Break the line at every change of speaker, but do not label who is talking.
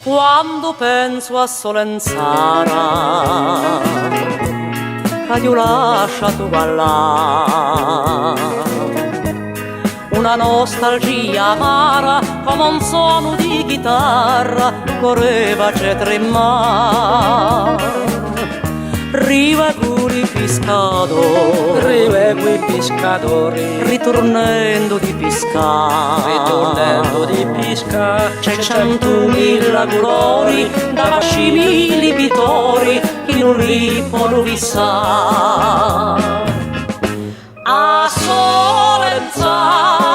Quando penso a Solenzara, che ti ho lasciato ballare, una nostalgia amara come un suono di chitarra correva a tremare. Riva curi pescatori,
Rive quei pescatori,
ritornando di pescare,
ritornando di pesca,
c'è 100.000 colori, da vascimili pittori, che non li può fissare. A Solenzara